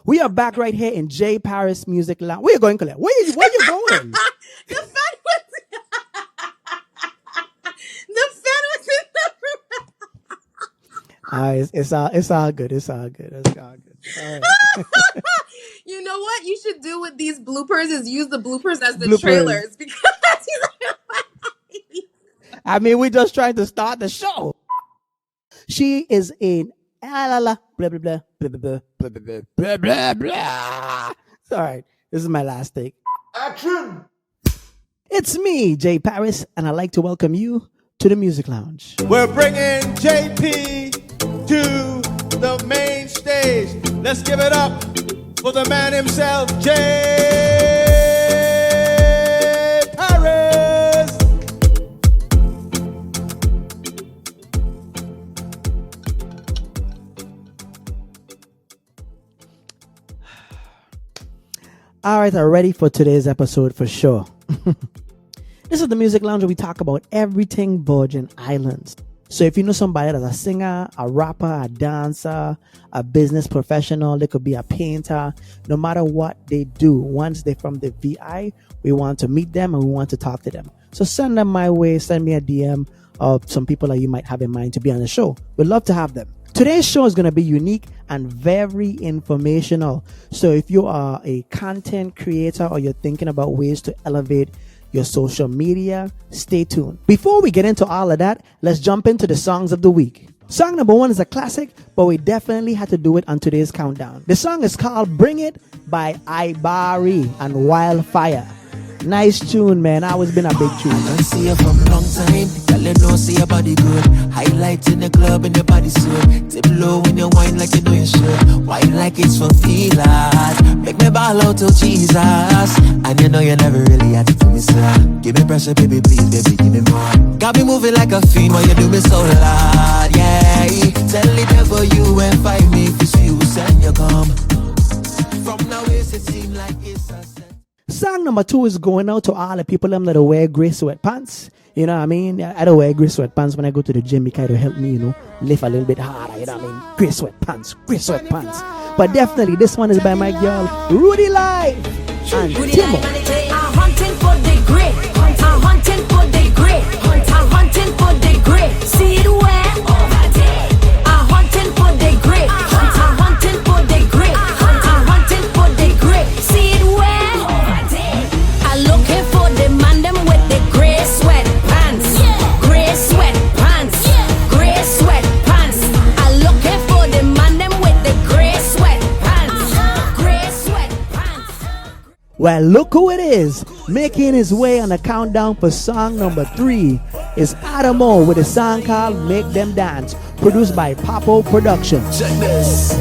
We are back right here in JParris Music Lounge. Where you going, Colette? Where you going? The fan was the fan was in the It's all good. It's all good. All right. You know what you should do with these bloopers is use the bloopers as the Bloopers. trailers because I mean, we're just trying to start the show. She is in blah blah blah blah blah blah blah blah blah blah blah. All right, this is my last take. Action! It's me, JParris, and I'd like to welcome you to the Music Lounge. We're bringing JP to the main stage. Let's give it up for the man himself, JParris. All right, are ready for today's episode for sure. This is the Music Lounge where we talk about everything Virgin Islands. So if you know somebody that's a singer, a rapper, a dancer, a business professional, they could be a painter, no matter what they do, once they're from the VI, we want to meet them and we want to talk to them. So send them my way, send me a DM of some people that you might have in mind to be on the show. We'd love to have them. Today's show is going to be unique and very informational. So if you are a content creator or you're thinking about ways to elevate your social media, stay tuned. Before we get into all of that, let's jump into the songs of the week. Song number 1 is a classic, but we definitely had to do it on today's countdown. The song is called Bring It by IBari and Wildfire. Nice tune, man. Always been a big tune. I see you from a long time. Tell you know, see your body good. Highlights in the club and your body good. Tip low when you wine like you know you should. Wine like it's for feelers. Make me ball out to Jesus. And you know you never really had it for me, sir. Give me pressure, baby, please, baby, give me more. Got me moving like a fiend while you do me so loud, yeah. Tell the devil you and find me if it's you, send you come. From now it seems like it's a set. Song number 2 is going out to all the people that wear gray sweatpants. You know what I mean? I don't wear gray sweatpants when I go to the gym because it help me, lift a little bit harder. You know what I mean? Gray sweatpants. But definitely, this one is by my girl, Rudy Live and Timo. I'm hunting for the gray. I'm hunting for the gray. I'm hunting for the gray. See it where? Over there. I'm hunting for the gray. I'm hunting for the gray. I'm hunting for the gray. See it where? I'm looking for the man them with the gray sweatpants. Gray sweatpants. Gray sweatpants. I'm looking for the man them with the gray sweatpants. Gray sweatpants. Well, look who it is. Making his way on the countdown for song number 3 is Adamo with a song called Make Them Dance, produced by Papo Productions. Check this.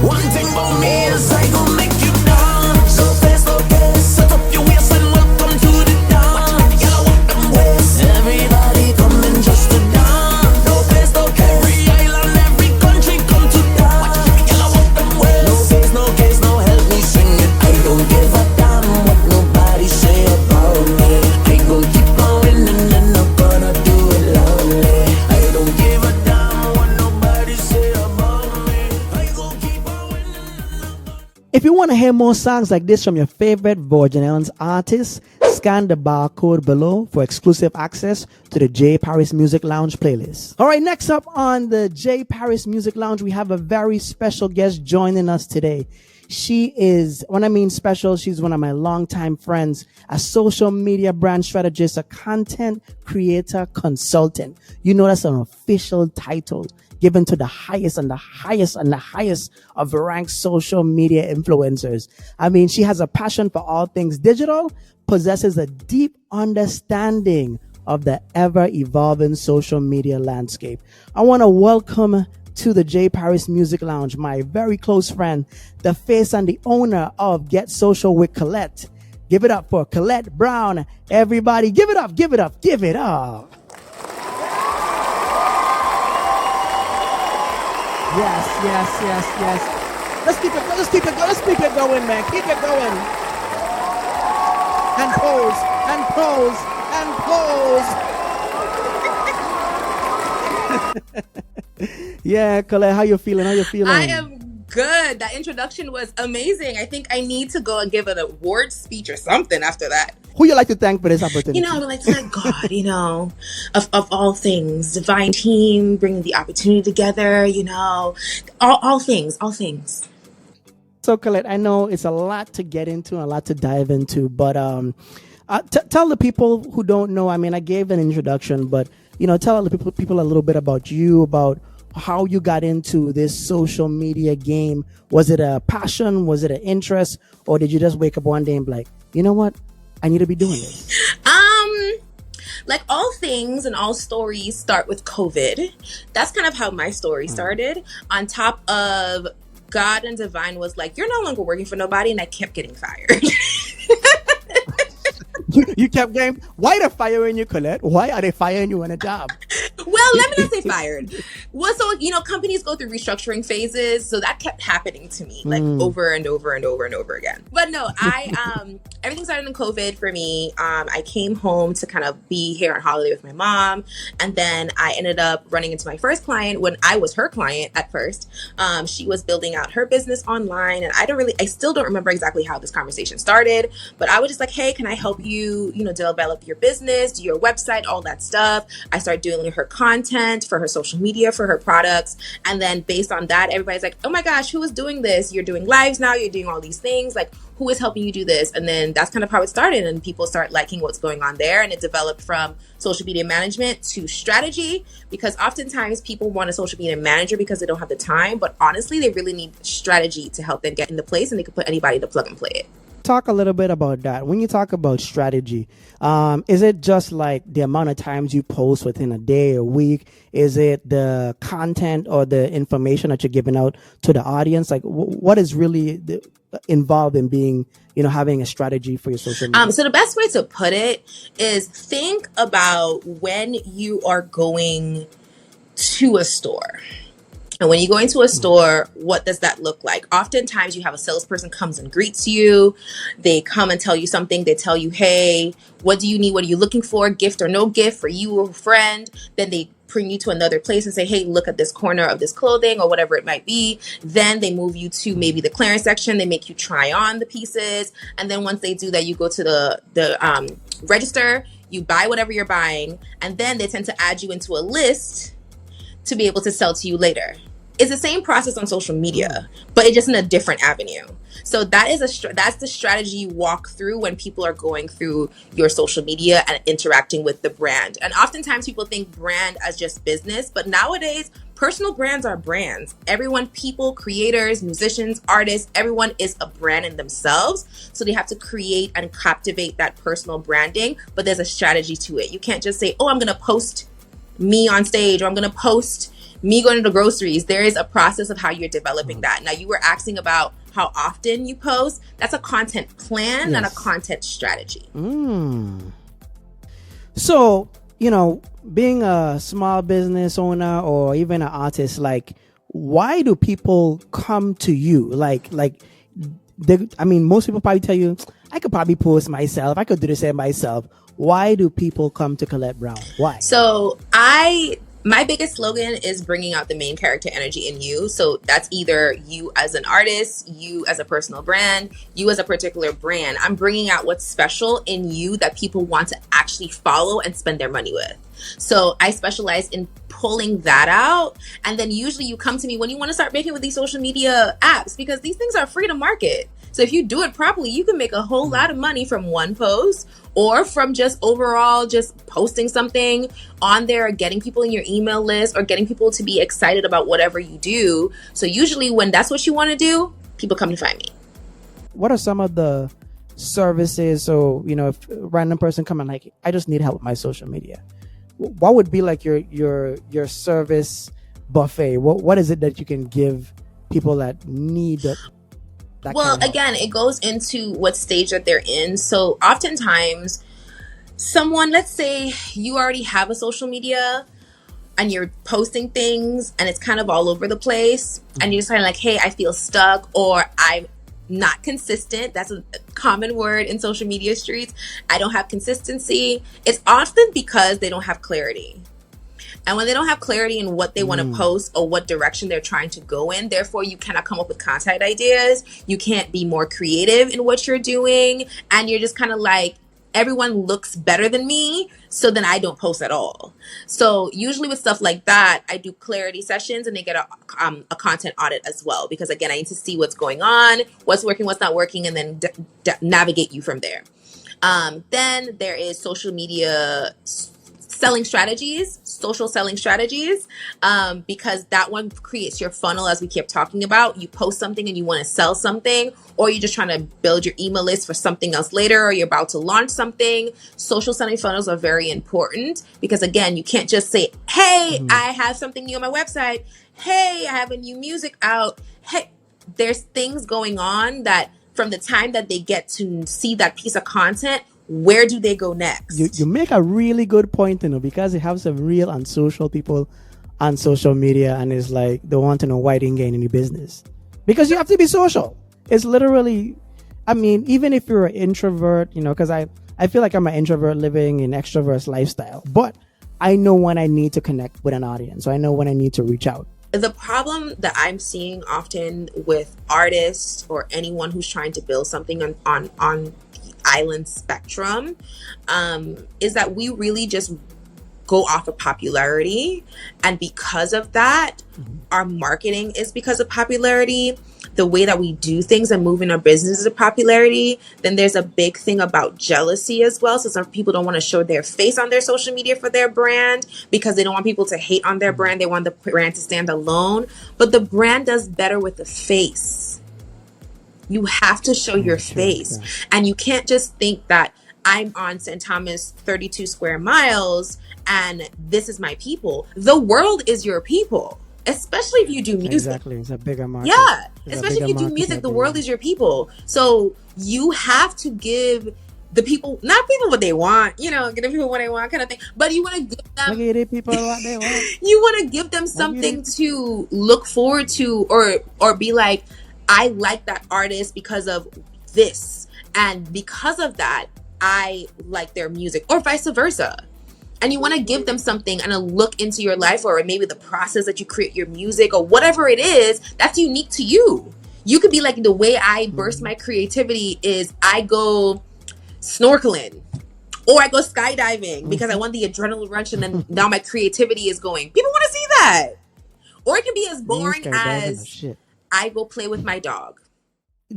One thing about me is I gon' make you dance. So fast, okay. Set up your waist and welcome to the dance. Y'all want them waist. Everybody coming just to dance. No face, no case. Every island, every country come to dance. Y'all want them waist. No face, no case, no help me sing it. I don't give a damn what nobody say about me. I gon' keep going and then I'm gonna do it loudly. I don't give a damn what nobody say about me. I gon' keep going and then I'm gonna. If you want to hear more songs like this from your favorite Virgin Islands artists, scan the barcode below for exclusive access to the JParris Music Lounge playlist. All right, next up on the JParris Music Lounge, we have a very special guest joining us today. She is, when I mean special, she's one of my longtime friends, a social media brand strategist, a content creator consultant. You know, that's an official title given to the highest and the highest and the highest of ranked social media influencers. I mean, she has a passion for all things digital, possesses a deep understanding of the ever-evolving social media landscape. I want to welcome to the JParris Music Lounge my very close friend, the face and the owner of Get Social with Colette. Give it up for Colette Brown. Everybody, give it up, give it up, give it up. Yes. Let's keep it going, man. Keep it going. And pose. Yeah, Colette, how you feeling? I am good. That introduction was amazing. I think I need to go and give an award speech or something after that. Who you like to thank for this opportunity? I would like to thank God, of all things, divine team, bringing the opportunity together, all things. So, Colette, I know it's a lot to get into, a lot to dive into, but tell the people who don't know. I mean, I gave an introduction, but tell the people a little bit about you, about how you got into this social media game. Was it a passion? Was it an interest? Or did you just wake up one day and be like, you know what? I need to be doing this. Like all things and all stories start with COVID. That's kind of how my story started. On top of God and divine was like, you're no longer working for nobody, and I kept getting fired. You kept getting, why are they firing you, Colette? Why are they firing you on a job? Well, let me not say fired. Well, so, companies go through restructuring phases. So that kept happening to me like over and over and over and over again. But no, everything started in COVID for me. I came home to kind of be here on holiday with my mom. And then I ended up running into my first client when I was her client at first. She was building out her business online. And I still don't remember exactly how this conversation started. But I was just like, hey, can I help you, develop your business, do your website, all that stuff. I started doing her content for her social media, for her products. And then based on that, everybody's like, oh my gosh, who is doing this? You're doing lives now. You're doing all these things. Like, who is helping you do this? And then that's kind of how it started. And people start liking what's going on there. And it developed from social media management to strategy, because oftentimes people want a social media manager because they don't have the time. But honestly, they really need strategy to help them get into place, and they can put anybody to plug and play it. Talk a little bit about that. When you talk about strategy, is it just like the amount of times you post within a day or week? Is it the content or the information that you're giving out to the audience? Like, what is really involved in being, having a strategy for your social media? So the best way to put it is think about when you are going to a store. And when you go into a store, what does that look like? Oftentimes you have a salesperson comes and greets you. They come and tell you something. They tell you, hey, what do you need? What are you looking for? Gift or no gift for you or a friend? Then they bring you to another place and say, hey, look at this corner of this clothing or whatever it might be. Then they move you to maybe the clearance section. They make you try on the pieces. And then once they do that, you go to the register, you buy whatever you're buying. And then they tend to add you into a list to be able to sell to you later. It's the same process on social media, but it's just in a different avenue. So that's the strategy you walk through when people are going through your social media and interacting with the brand. And oftentimes people think brand as just business, but nowadays personal brands are brands. Everyone, people, creators, musicians, artists, everyone is a brand in themselves. So they have to create and captivate that personal branding, but there's a strategy to it. You can't just say, oh, I'm going to post me on stage, or I'm going to post me going to the groceries. There is a process of how you're developing that. Now, you were asking about how often you post. That's a content plan, not a content strategy. So, being a small business owner or even an artist, like, why do people come to you? Most people probably tell you, I could probably post myself. I could do this myself. Why do people come to Colette Brown? Why? So my biggest slogan is bringing out the main character energy in you. So that's either you as an artist, you as a personal brand, you as a particular brand. I'm bringing out what's special in you that people want to actually follow and spend their money with. So I specialize in pulling that out. And then usually you come to me when you want to start making with these social media apps, because these things are free to market. So if you do it properly, you can make a whole lot of money from one post, or from just overall just posting something on there, getting people in your email list, or getting people to be excited about whatever you do. So usually when that's what you want to do, people come to find me. What are some of the services? So, if a random person come and like, I just need help with my social media, what would be like your service buffet? What is it that you can give people that need that? Well, again, it goes into what stage that they're in. So oftentimes someone, let's say you already have a social media and you're posting things and it's kind of all over the place, and you're just kind of like, hey, I feel stuck, or I'm not consistent. That's a common word in social media streets. I don't have consistency. It's often because they don't have clarity. And when they don't have clarity in what they want to post or what direction they're trying to go in, therefore you cannot come up with content ideas. You can't be more creative in what you're doing. And you're just kind of like, everyone looks better than me, so then I don't post at all. So usually with stuff like that, I do clarity sessions, and they get a content audit as well. Because again, I need to see what's going on, what's working, what's not working, and then navigate you from there. Then there is social media selling strategies, social selling strategies, because that one creates your funnel, as we kept talking about. You post something and you want to sell something, or you're just trying to build your email list for something else later, or you're about to launch something. Social selling funnels are very important because, again, you can't just say, hey, I have something new on my website. Hey, I have a new music out. Hey, there's things going on that from the time that they get to see that piece of content, where do they go next? You make a really good point, because you have some real unsocial people on social media, and it's like they want to know why they didn't gain any business. Because you have to be social. It's literally, I mean, even if you're an introvert, because I feel like I'm an introvert living an extrovert's lifestyle, but I know when I need to connect with an audience. So I know when I need to reach out. The problem that I'm seeing often with artists or anyone who's trying to build something on the island spectrum is that we really just go off of popularity. And because of that, our marketing is because of popularity. The way that we do things and move in our business is a popularity. Then there's a big thing about jealousy as well. So some people don't want to show their face on their social media for their brand because they don't want people to hate on their brand. They want the brand to stand alone. But the brand does better with the face. You have to show your face. Yeah. And you can't just think that I'm on St. Thomas 32 square miles and this is my people. The world is your people. Especially if you do music. Exactly. It's a bigger market. Yeah. Especially if you do music, the world is your people. So you have to give the people, not people what they want, give the people what they want kind of thing. But you want to give them people what they want. You want to give them something to look forward to or be like, I like that artist because of this. And because of that, I like their music, or vice versa. And you want to give them something and a look into your life, or maybe the process that you create your music, or whatever it is that's unique to you. You could be like, the way I burst my creativity is I go snorkeling or I go skydiving because I want the adrenaline rush, and then now my creativity is going. People want to see that. Or it can be as boring as I go play with my dog.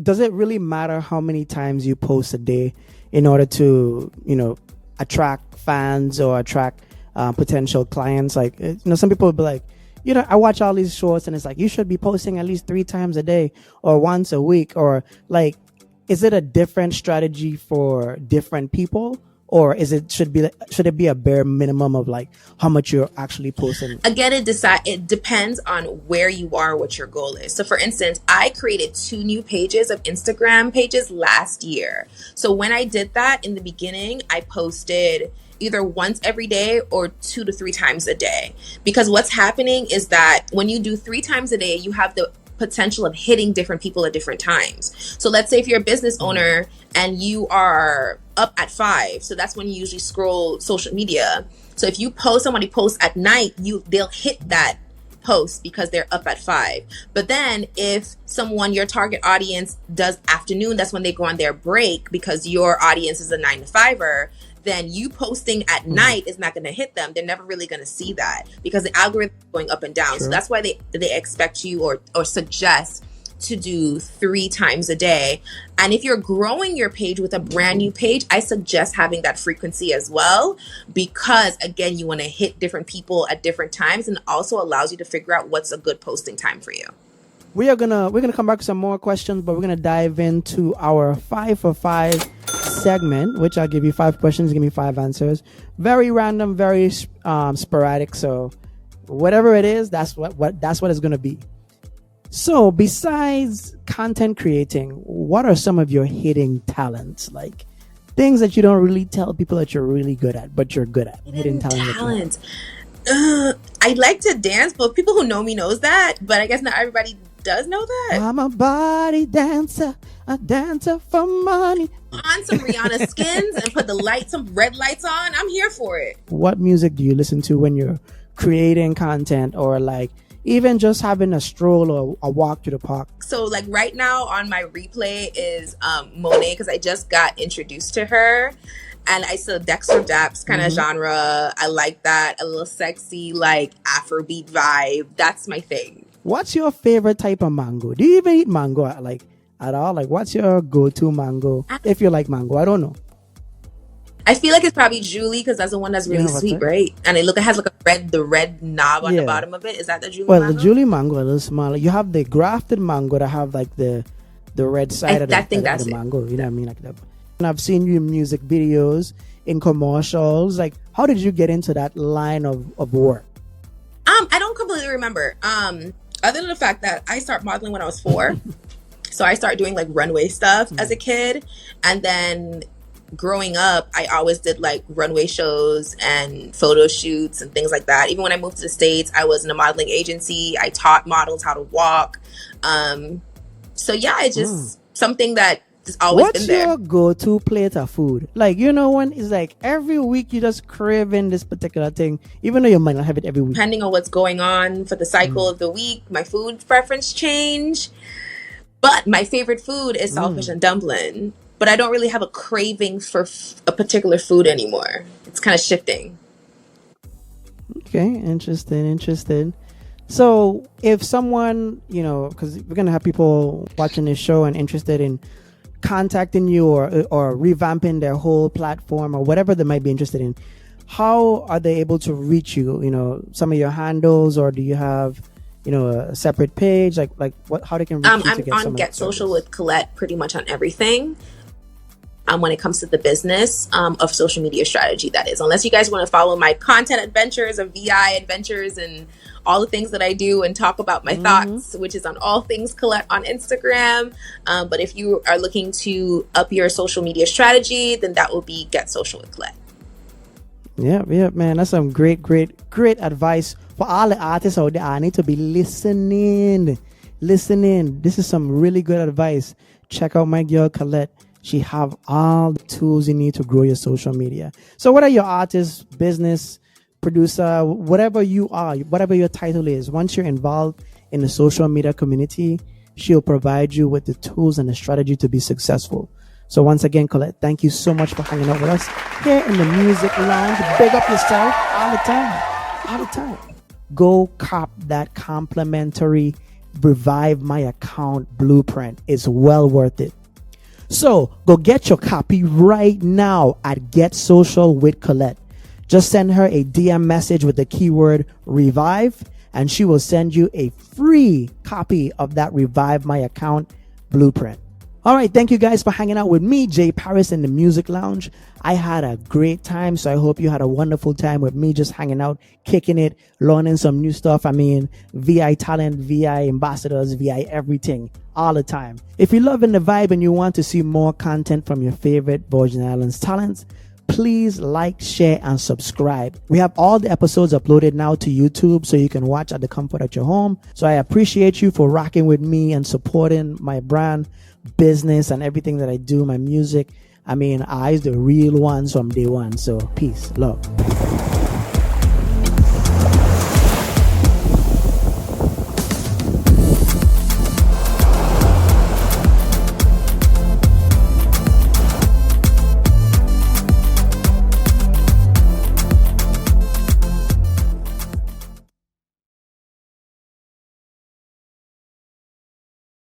Does it really matter how many times you post a day in order to, attract fans or attract potential clients? Like, some people will be like, I watch all these shorts and it's like, you should be posting at least 3 times a day or once a week, or like, is it a different strategy for different people? Or should it be a bare minimum of like how much you're actually posting? Again, it depends on where you are, what your goal is. So for instance, I created 2 new pages of Instagram pages last year. So when I did that in the beginning, I posted either once every day or 2 to 3 times a day. Because what's happening is that when you do 3 times a day, you have the potential of hitting different people at different times. So let's say if you're a business owner and you are up at 5, so that's when you usually scroll social media. So if somebody posts at night, they'll hit that post because they're up at 5. But then if your target audience does afternoon, that's when they go on their break, because your audience is a 9 to 5er, then you posting at night is not going to hit them. They're never really going to see that because the algorithm is going up and down. Sure. So that's why they expect you or suggest to do 3 times a day. And if you're growing your page with a brand new page, I suggest having that frequency as well, because again, you want to hit different people at different times, and also allows you to figure out what's a good posting time for you. We're gonna come back with some more questions, but we're gonna dive into our 5 for 5 segment, which I'll give you 5 questions, give me 5 answers. Very random, very sporadic. So whatever it is, that's what it's gonna be. So besides content creating, what are some of your hidden talents? Like things that you don't really tell people that you're really good at, but you're good at. Hidden talents. I like to dance, but people who know me knows that. But I guess not everybody does know that. I'm a body dancer, a dancer for money. On some Rihanna skins and put some red lights on. I'm here for it. What music do you listen to when you're creating content, or like even just having a stroll or a walk to the park? So like right now on my replay is Monet, because I just got introduced to her. And I still Dexter Daps kind of genre. I like that. A little sexy, like Afrobeat vibe. That's my thing. What's your favorite type of mango? Do you even eat mango like at all? Like, what's your go-to mango if you like mango? I don't know. I feel like it's probably Julie, because that's the one that's really sweet, right? And it has like the red knob on the bottom of it. Is that the Julie mango? Well, the Julie mango a little smaller. You have the grafted mango that have like the red side of the mango. You know what I mean? Like that. And I've seen you in music videos, in commercials. Like, how did you get into that line of work? I don't completely remember. Other than the fact that I started modeling when I was 4. So I started doing like runway stuff as a kid. And then growing up, I always did like runway shows and photo shoots and things like that. Even when I moved to the States, I was in a modeling agency. I taught models how to walk. So yeah, it's just something that has always been there. What's your go-to plate of food? Like, you know, when it's like every week you just craving this particular thing, even though you might not have it every week. Depending on what's going on for the cycle of the week, my food preference change. But my favorite food is saltfish and dumpling. But I don't really have a craving for a particular food anymore. It's kind of shifting. Okay, interesting. So if someone, you know, because we're going to have people watching this show and interested in contacting you or revamping their whole platform or whatever they might be interested in, how are they able to reach you? You know, some of your handles, or do you have, you know, a separate page? Like what? How they can reach you to get I'm on Get Social with Colette pretty much on everything. When it comes to the business of social media strategy, that is. Unless you guys want to follow my content adventures of VI adventures and all the things that I do and talk about my thoughts, which is on All Things Colette on Instagram. But if you are looking to up your social media strategy, then that will be Get Social with Colette. Yeah, man. That's some great advice for all the artists out there. I need to be listening. This is some really good advice. Check out my girl Colette. She have all the tools you need to grow your social media. So whether you're artist, business, producer, whatever you are, whatever your title is, once you're involved in the social media community, she'll provide you with the tools and the strategy to be successful. So once again, Colette, thank you so much for hanging out with us here in the Music Lounge. Big up yourself all the time. Go cop that complimentary Revive My Account blueprint. It's well worth it. So go get your copy right now at Get Social with Colette. Just send her a DM message with the keyword Revive, and she will send you a free copy of that Revive My Account blueprint. All right, thank you guys for hanging out with me, JParris, in the Music Lounge. I had a great time, so I hope you had a wonderful time with me, just hanging out, kicking it, learning some new stuff. I mean, VI talent, VI ambassadors, VI everything, all the time. If you're loving the vibe and you want to see more content from your favorite Virgin Islands talents, please like, share, and subscribe. We have all the episodes uploaded now to YouTube, so you can watch at the comfort of your home. So I appreciate you for rocking with me and supporting my brand, business, and everything that I do, my music. I mean, I is the real ones from day one. So peace, love.